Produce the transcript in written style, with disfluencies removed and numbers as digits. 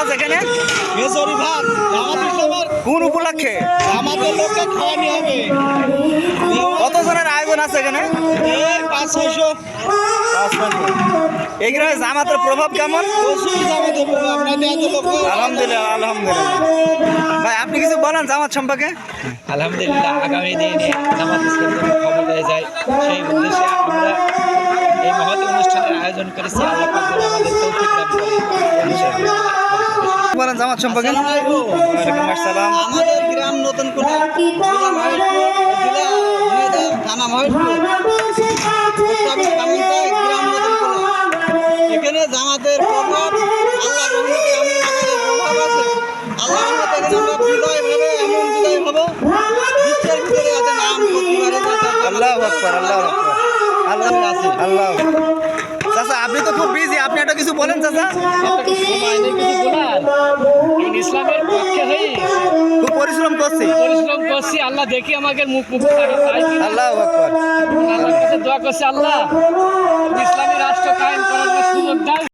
মাছ এখানে? মেজরি ভাত জামাত ইসলামের কোন উপলক্ষে? আমাদের লোককে খাওয়ানি হবে। কত জনের আয়োজন আছে এখানে? এই 500-600 এই গ্রামে জামাতের প্রভাব কেমন? প্রচুর জামাতের প্রভাব। আপনাদের এত লোক আলহামদুলিল্লাহ আলহামদুলিল্লাহ। ভাই আপনি কিছু বলেন জামাত সম্পর্কে। আলহামদুলিল্লাহ, আগামী দিনে জামাত ইসলাম যেন ক্ষমতায় যায় সেই উদ্দেশ্যে আমরা এই মহৎ অনুষ্ঠানের আয়োজন করেছি। আল্লাহ পাক যেন আমাদের তৌফিক দান করে। বলেন জামাত সম্পর্কে। ওয়ালাইকুম আসসালাম। আমাদের গ্রাম নতুন কোলা জেলা মহেশপুর, জেলা ঝিনাইদহ, থানা মহেশপুর, পোস্ট অফিস কামিনতাই, গ্রাম নতুন কোলা। এখানে জামাতের প্রভাব আল্লাহর রহমতে এমন আমাদের প্রভাব আছে। আল্লাহর রহমতে এখানে আমরা বিদায় ভাবে এমন বিদায় হব বিশ্বের ভিতরে এদের নাম করতে পারে না। আল্লাহু আকবার আল্লাহু আকবার। আল্লাহ আছে আল্লাহ। চাচা আপনি তো খুব বিজি, আপনি একটা কিছু বলেন চাচা। সময় নেই কিছু বলার। এই ইসলামের পক্ষে হয়ে খুব পরিশ্রম করছি। পরিশ্রম করছি। আল্লাহ দেখি আমাকে মুখ থাকে, তাই কি না? আল্লাহু আকবার। আল্লাহর কাছে দোয়া করছি, আল্লাহ ইসলামী রাষ্ট্র কায়েম করার সুযোগ দাও।